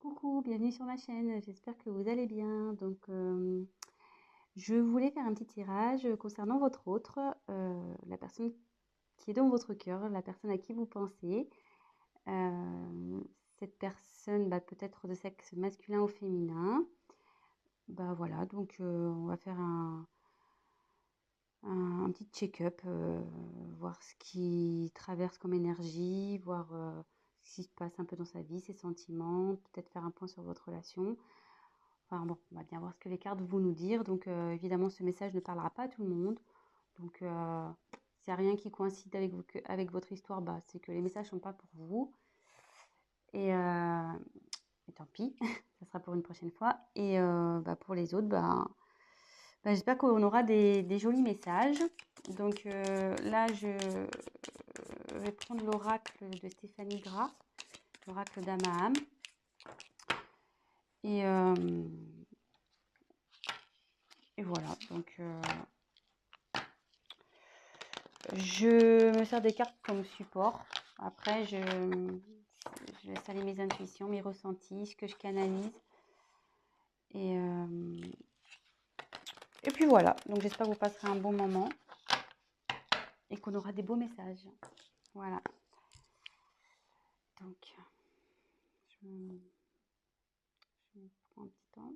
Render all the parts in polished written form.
Coucou, bienvenue sur ma chaîne, j'espère que vous allez bien. Je voulais faire un petit tirage concernant votre autre, la personne qui est dans votre cœur, la personne à qui vous pensez. Euh, Cette personne, peut être de sexe masculin ou féminin. Voilà, on va faire un petit check-up, voir ce qui traverse comme énergie, voir ce qui se passe un peu dans sa vie, ses sentiments, peut-être faire un point sur votre relation. Enfin bon, on va bien voir ce que les cartes vont nous dire. Évidemment, ce message ne parlera pas à tout le monde. Donc, s'il n'y a rien qui coïncide avec votre histoire, c'est que les messages ne sont pas pour vous. Et, euh, et tant pis, ça sera pour une prochaine fois. Pour les autres, j'espère qu'on aura des jolis messages. Là, je vais prendre l'oracle de Stéphanie Gras, l'oracle d'Amaham. Et, euh, et voilà, je me sers des cartes comme support. Après, je laisse aller mes intuitions, mes ressentis, ce que je canalise. Et, euh, et puis voilà, donc j'espère que vous passerez un bon moment et qu'on aura des beaux messages. Voilà. Donc, je prends un petit temps.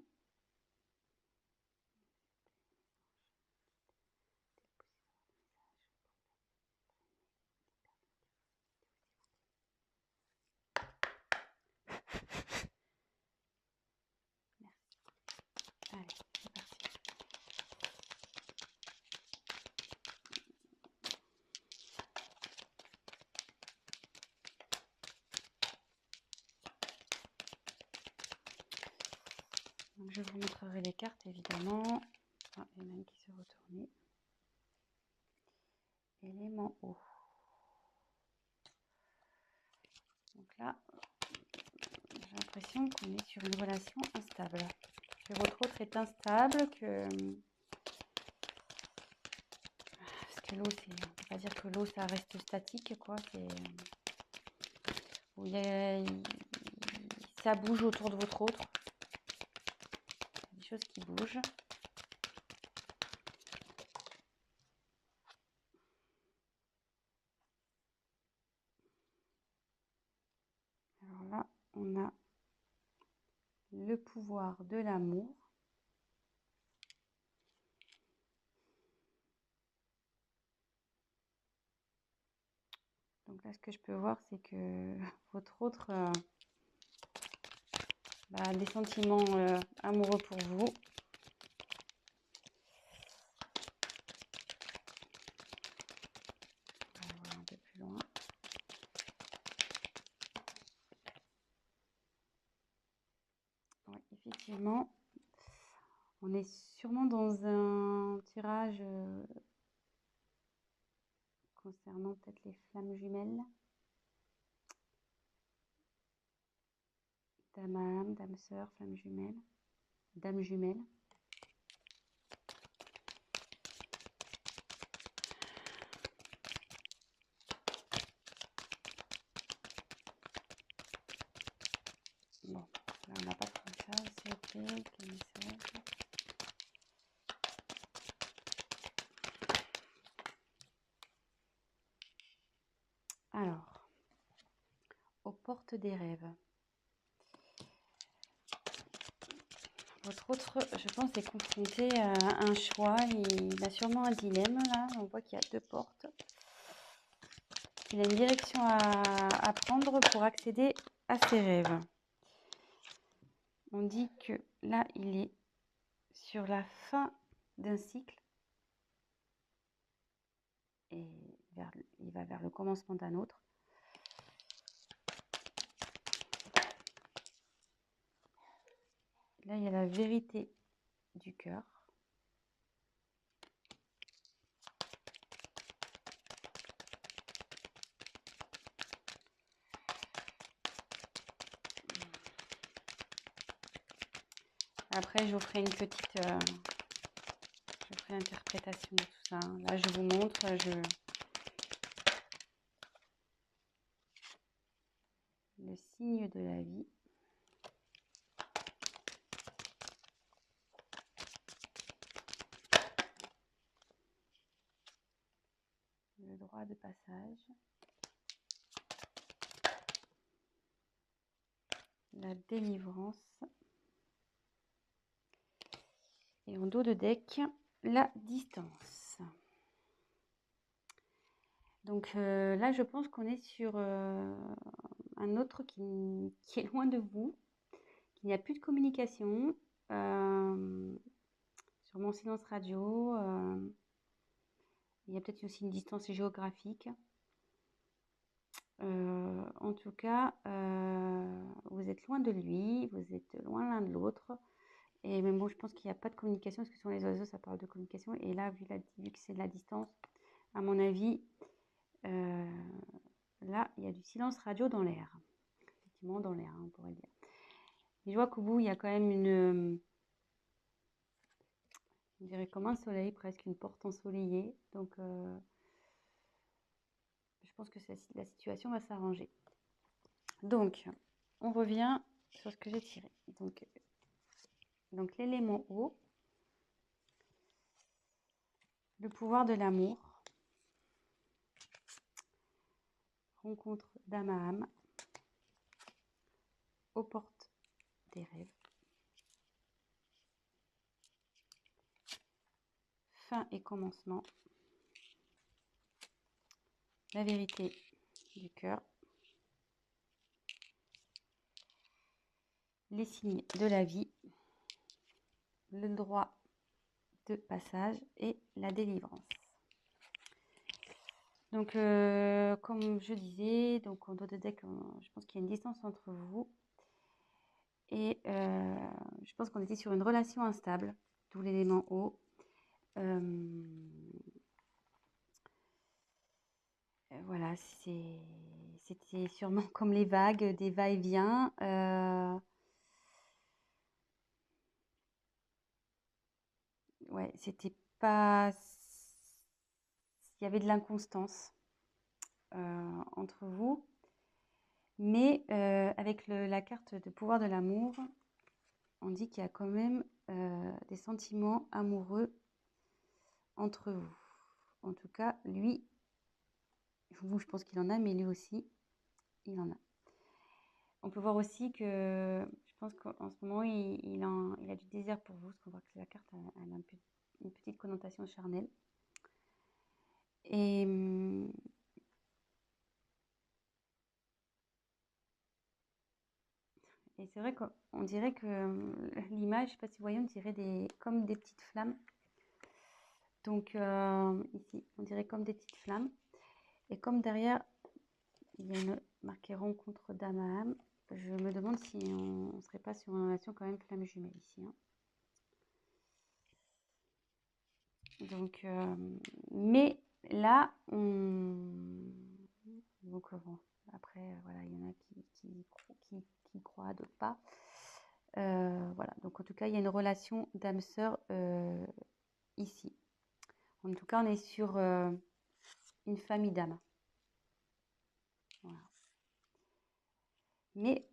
Merci. Allez, c'est parti. Donc, je vous montrerai les cartes, évidemment. Ah, il y en a une qui s'est retournée. Élément eau. Donc là, j'ai l'impression qu'on est sur une relation instable. Que votre autre est instable, parce que l'eau, on ne peut pas dire que l'eau, ça reste statique, quoi. Ça bouge autour de votre autre. Il y a des choses qui bougent. Alors là, on a le pouvoir de l'amour. Donc là, ce que je peux voir, c'est que votre autre a des sentiments amoureux pour vous. On va voir un peu plus loin. Oui, effectivement, on est sûrement dans un tirage concernant peut-être les flammes jumelles. Dame âme, dame sœur, flamme jumelle, dame jumelle. Bon, là on n'a pas trop ça, c'est ok, quel message. Alors, aux portes des rêves. Votre autre, je pense, est confronté à un choix. Il a sûrement un dilemme là. On voit qu'il y a deux portes. Il a une direction à prendre pour accéder à ses rêves. On dit que là, il est sur la fin d'un cycle et il va vers le commencement d'un autre. Là, il y a la vérité du cœur. Après, je vous ferai une petite je ferai l'interprétation de tout ça. Là, je vous montre, le signe de la vie. 3 de passage. La délivrance. Et en dos de deck, la distance. Donc là, je pense qu'on est sur un autre qui est loin de vous, qu'il n'y a plus de communication. Sur mon silence radio, il y a peut-être aussi une distance géographique. En tout cas, vous êtes loin de lui, vous êtes loin l'un de l'autre. Et même bon, je pense qu'il n'y a pas de communication, parce que sur les oiseaux, ça parle de communication. Et là, vu que c'est de la distance, à mon avis, là, il y a du silence radio dans l'air. Effectivement, dans l'air, on pourrait dire. Mais je vois qu'au bout, il y a quand même on dirait comme un soleil, presque une porte ensoleillée. Donc, je pense que la situation va s'arranger. Donc, on revient sur ce que j'ai tiré. Donc l'élément eau, le pouvoir de l'amour, rencontre d'âme à âme, aux portes des rêves, fin et commencement, la vérité du cœur, les signes de la vie, le droit de passage et la délivrance. Donc, comme je disais, donc en dos de deck, je pense qu'il y a une distance entre vous. Et je pense qu'on était sur une relation instable, d'où l'élément eau. Voilà, c'était sûrement comme les vagues, des va-et-vient. Ouais, c'était pas. Il y avait de l'inconstance entre vous. Mais avec la carte de pouvoir de l'amour, on dit qu'il y a quand même des sentiments amoureux entre vous. En tout cas, lui, vous, je pense qu'il en a, mais lui aussi, il en a. On peut voir aussi que je pense qu'en ce moment, il a du désir pour vous, parce qu'on voit que la carte elle a une petite connotation charnelle. Et c'est vrai qu'on dirait que l'image, je ne sais pas si vous voyez, on dirait comme des petites flammes. Donc ici, on dirait comme des petites flammes. Et comme derrière, il y a marqué rencontre d'âme à âme, je me demande si on ne serait pas sur une relation quand même flamme jumelle ici. Hein. Donc, mais là, donc bon, après, voilà, il y en a qui croient, d'autres pas. Voilà, donc en tout cas, il y a une relation d'âme-sœur ici. En tout cas, on est sur une famille d'âmes. Voilà. Mais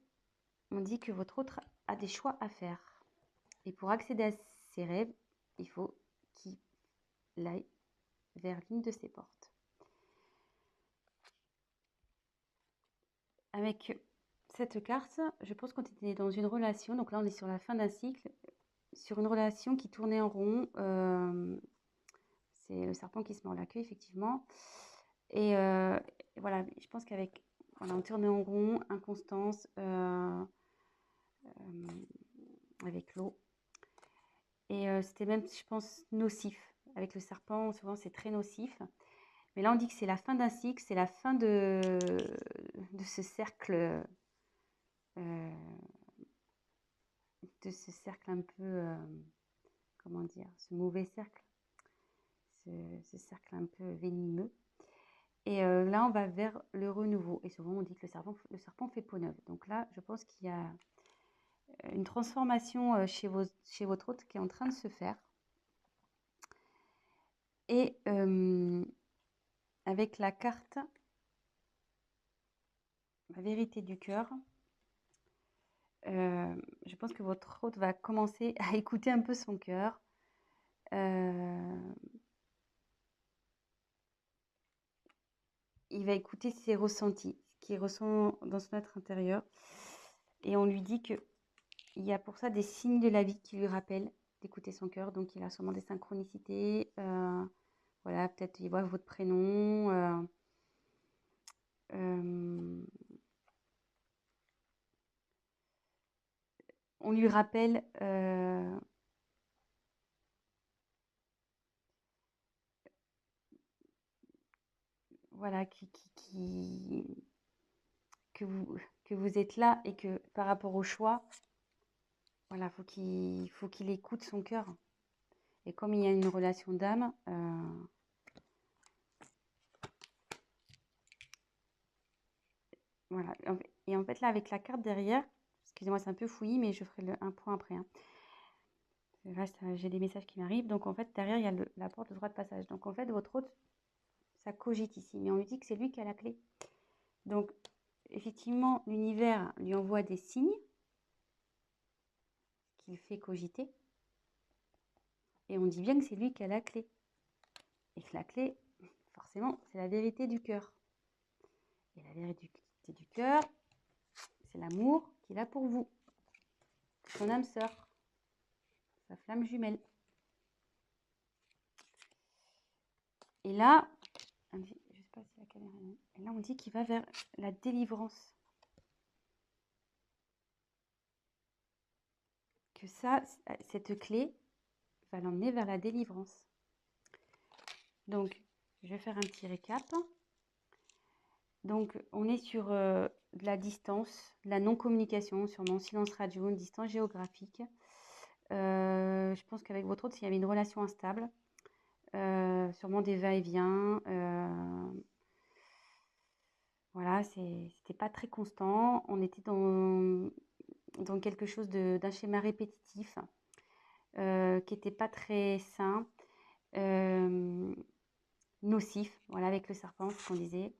on dit que votre autre a des choix à faire. Et pour accéder à ses rêves, il faut qu'il aille vers l'une de ses portes. Avec cette carte, je pense qu'on était dans une relation, donc là on est sur la fin d'un cycle, sur une relation qui tournait en rond. C'est le serpent qui se mord la queue, effectivement. Et voilà, je pense qu'avec, voilà, on tournait en rond, inconstance, avec l'eau. Et c'était même, je pense, nocif. Avec le serpent, souvent c'est très nocif. Mais là, on dit que c'est la fin d'un cycle, c'est la fin de ce cercle, un peu, comment dire, ce mauvais cercle, ce cercle un peu venimeux. Et là, on va vers le renouveau. Et souvent, on dit que le serpent fait peau neuve. Donc là, je pense qu'il y a une transformation chez votre hôte qui est en train de se faire. Et avec la carte, la vérité du cœur, je pense que votre hôte va commencer à écouter un peu son cœur. il va écouter ses ressentis, ce qu'il ressent dans son être intérieur. Et on lui dit qu'il y a pour ça des signes de la vie qui lui rappellent d'écouter son cœur. Donc, il a sûrement des synchronicités. Voilà, peut-être il voit votre prénom. On lui rappelle voilà, que vous êtes là et que par rapport au choix, voilà, faut qu'il écoute son cœur. Et comme il y a une relation d'âme, voilà. Et en fait, là, avec la carte derrière, excusez-moi, c'est un peu fouillis, mais je ferai un point après. Hein. Là, j'ai des messages qui m'arrivent. Donc, en fait, derrière, il y a la porte de droit de passage. Donc, en fait, votre hôte, ça cogite ici. Mais on lui dit que c'est lui qui a la clé. Donc, effectivement, l'univers lui envoie des signes qu'il fait cogiter. Et on dit bien que c'est lui qui a la clé. Et que la clé, forcément, c'est la vérité du cœur. Et la vérité du cœur, c'est l'amour qu'il a pour vous. Son âme sœur. Sa flamme jumelle. Et là, je ne sais pas si la caméra est... Et là, on dit qu'il va vers la délivrance. Que ça, cette clé va l'emmener vers la délivrance. Donc, je vais faire un petit récap. Donc, on est sur de la distance, de la non-communication, sûrement silence radio, une distance géographique. Je pense qu'avec votre autre, s'il y avait une relation instable, sûrement des va-et-vient. Voilà, c'était pas très constant. On était dans quelque chose d'un schéma répétitif qui n'était pas très sain, nocif, voilà, avec le serpent, ce qu'on disait.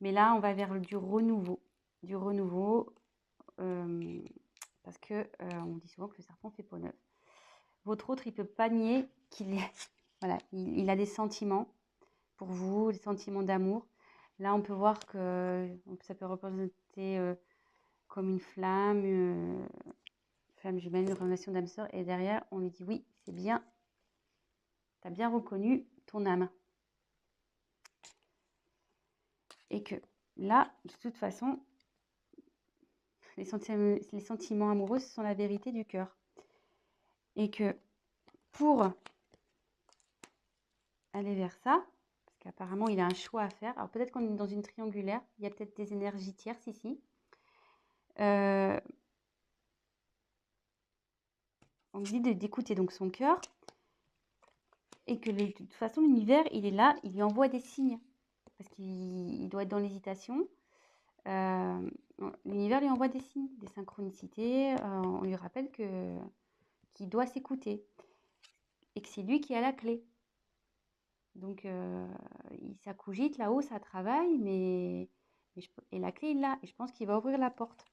Mais là, on va vers du renouveau, parce que on dit souvent que le serpent fait peau neuve. Votre autre, il ne peut pas nier qu'il voilà, il a des sentiments pour vous, des sentiments d'amour. Là, on peut voir que ça peut représenter comme une flamme jumelle, une relation d'âme sœur. Et derrière, on lui dit oui, c'est bien, tu as bien reconnu ton âme. Et que là, de toute façon, les sentiments amoureux, ce sont la vérité du cœur. Et que pour aller vers ça, parce qu'apparemment, il a un choix à faire. Alors peut-être qu'on est dans une triangulaire, il y a peut-être des énergies tierces ici. On dit d'écouter donc son cœur et que de toute façon, l'univers, il est là, il lui envoie des signes parce qu'il doit être dans l'hésitation. L'univers lui envoie des signes, des synchronicités. On lui rappelle qu'il doit s'écouter et que c'est lui qui a la clé. Donc, ça cogite là-haut, ça travaille, et la clé, il l'a. Et je pense qu'il va ouvrir la porte.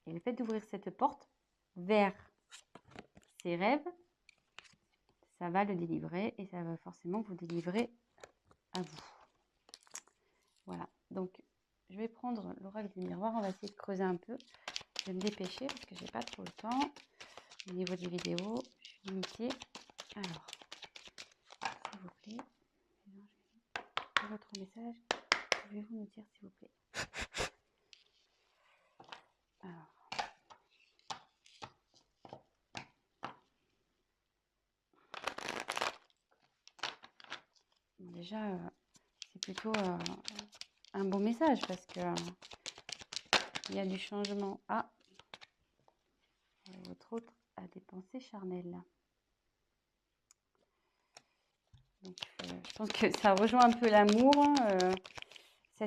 Et le fait d'ouvrir cette porte vers ses rêves, ça va le délivrer et ça va forcément vous délivrer à vous. Voilà. Donc, je vais prendre l'oracle du miroir. On va essayer de creuser un peu. Je vais me dépêcher parce que j'ai pas trop le temps. Au niveau des vidéos, je suis limitée. Alors, s'il vous plaît, votre message, pouvez-vous nous dire s'il vous plaît? Alors, déjà, c'est plutôt un bon message parce que il y a du changement. Ah, votre autre a des pensées charnelles. Donc, je pense que ça rejoint un peu l'amour.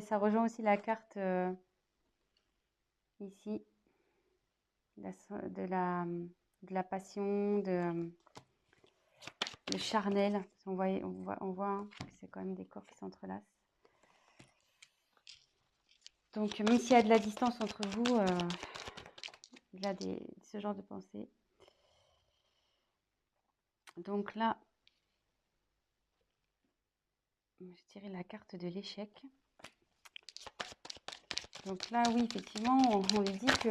Ça rejoint aussi la carte ici de la passion, le charnel. On voit que c'est quand même des corps qui s'entrelacent. Donc, même s'il y a de la distance entre vous, il y a ce genre de pensée. Donc là, je dirais la carte de l'échec. Donc là, oui, effectivement, on lui dit que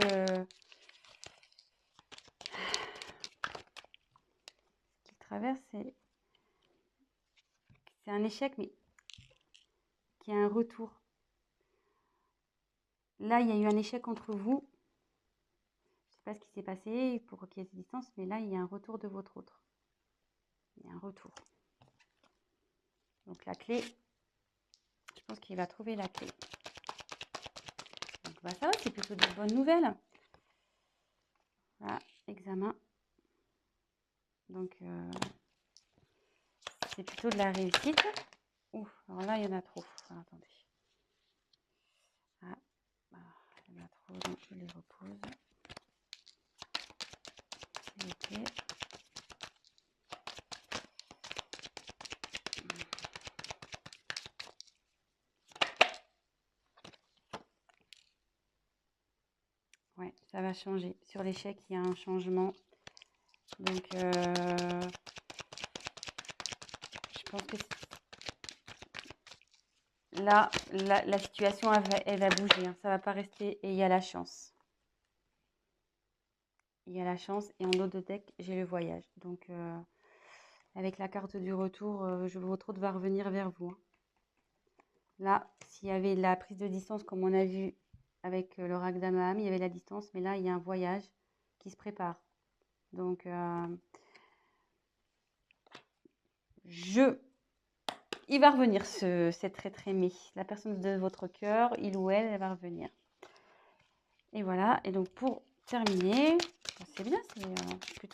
ce qu'il traverse, c'est un échec, mais qui a un retour. Là, il y a eu un échec entre vous. Je ne sais pas ce qui s'est passé pour qu'il y ait cette distance, mais là, il y a un retour de votre autre. Il y a un retour. Donc la clé, je pense qu'il va trouver la clé. Donc bah, ça va, c'est plutôt de bonnes nouvelles. Voilà, examen. Donc c'est plutôt de la réussite. Ouf, alors là, il y en a trop. Alors, attendez. Ah, il y en a trop, donc je les repose. Ok. Ouais, ça va changer. Sur l'échec, il y a un changement. Donc, je pense que là, la situation, elle va bouger. Hein. Ça ne va pas rester. Et il y a la chance. Il y a la chance. Et en haut de deck, j'ai le voyage. Donc, avec la carte du retour, votre autre va revenir vers vous. Hein. Là, s'il y avait la prise de distance, comme on a vu avec l'oracle d'Amaham, il y avait la distance. Mais là, il y a un voyage qui se prépare. Donc, il va revenir, cet être aimé. La personne de votre cœur, il ou elle va revenir. Et voilà. Et donc, pour terminer, c'est bien. Je suis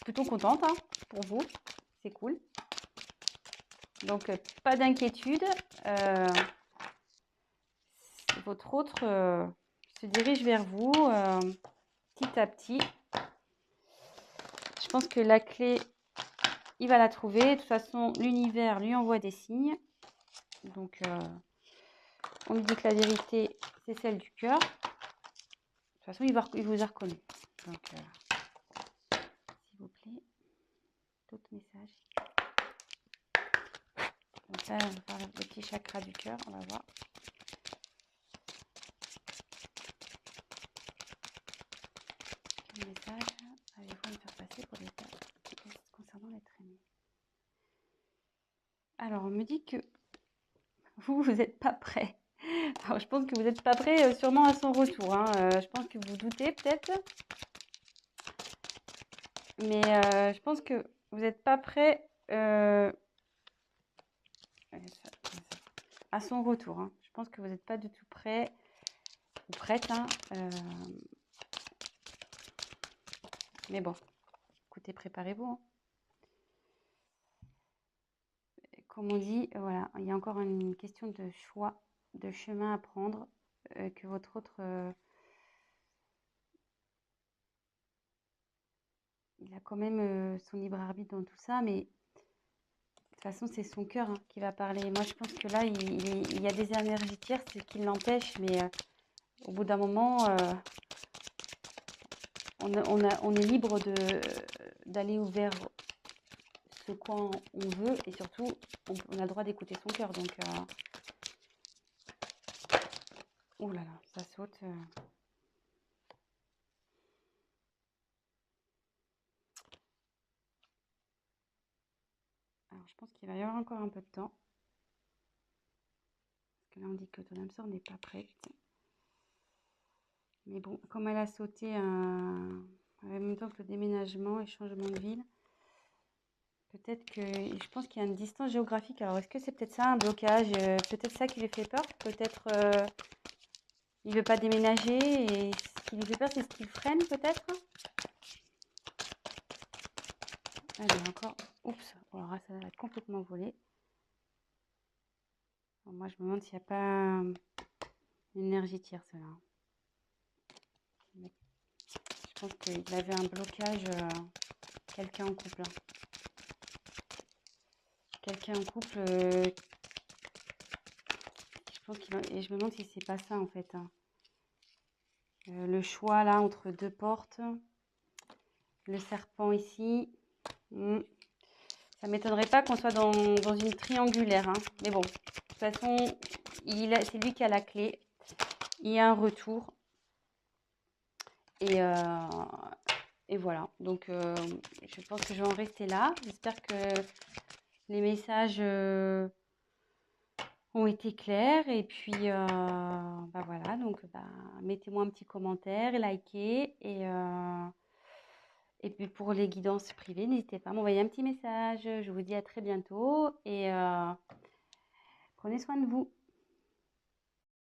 plutôt contente hein, pour vous. C'est cool. Donc, pas d'inquiétude. Votre autre se dirige vers vous petit à petit. Je pense que la clé, il va la trouver. De toute façon, l'univers lui envoie des signes. Donc, on lui dit que la vérité, c'est celle du cœur. De toute façon, il vous a reconnu. Donc, s'il vous plaît, d'autres messages. Donc là, on va faire le petit chakra du cœur. On va voir. Quel message allez-vous me faire passer pour les cas concernant l'être aimé? Alors, on me dit que vous n'êtes pas prêt. Alors, je pense que vous n'êtes pas prêt sûrement à son retour. Hein. Je pense que vous doutez peut-être. Mais je pense que vous n'êtes pas prêt à son retour. Hein. Je pense que vous n'êtes pas du tout prêt ou prête. Hein. Mais bon, écoutez, préparez-vous. Hein. Comme on dit, voilà, il y a encore une question de choix, de chemin à prendre, que votre autre... il a quand même son libre arbitre dans tout ça, mais de toute façon, c'est son cœur hein, qui va parler. Moi, je pense que là, il y a des énergies tierces qui l'empêchent, mais au bout d'un moment, on est libre d'aller vers ce quoi on veut, et surtout, on a le droit d'écouter son cœur. Donc, oh là là, ça saute. Alors, je pense qu'il va y avoir encore un peu de temps. Parce que là, on dit que ton âme sœur n'est pas prête. Mais bon, comme elle a sauté en même temps que le déménagement et changement de ville, peut-être que... Je pense qu'il y a une distance géographique. Alors, est-ce que c'est peut-être ça, un blocage? Peut-être ça qui lui fait peur. Peut-être il ne veut pas déménager. Et ce qui lui fait peur, c'est ce qui le freine, peut-être. Allez, encore... Oups, alors là, ça va être complètement volé. Alors, moi, je me demande s'il n'y a pas une énergie tierce, là. Je pense qu'il avait un blocage, quelqu'un en couple. Hein. Quelqu'un en couple, je pense et je me demande si c'est pas ça en fait. Hein. Le choix là entre deux portes, le serpent ici. Ça m'étonnerait pas qu'on soit dans une triangulaire. Hein. Mais bon, de toute façon, c'est lui qui a la clé. il y a un retour. Et, et voilà. Donc, je pense que je vais en rester là. J'espère que les messages ont été clairs. Et puis, bah voilà. Donc, bah, mettez-moi un petit commentaire, likez. Et puis, pour les guidances privées, n'hésitez pas à m'envoyer un petit message. Je vous dis à très bientôt. Et prenez soin de vous.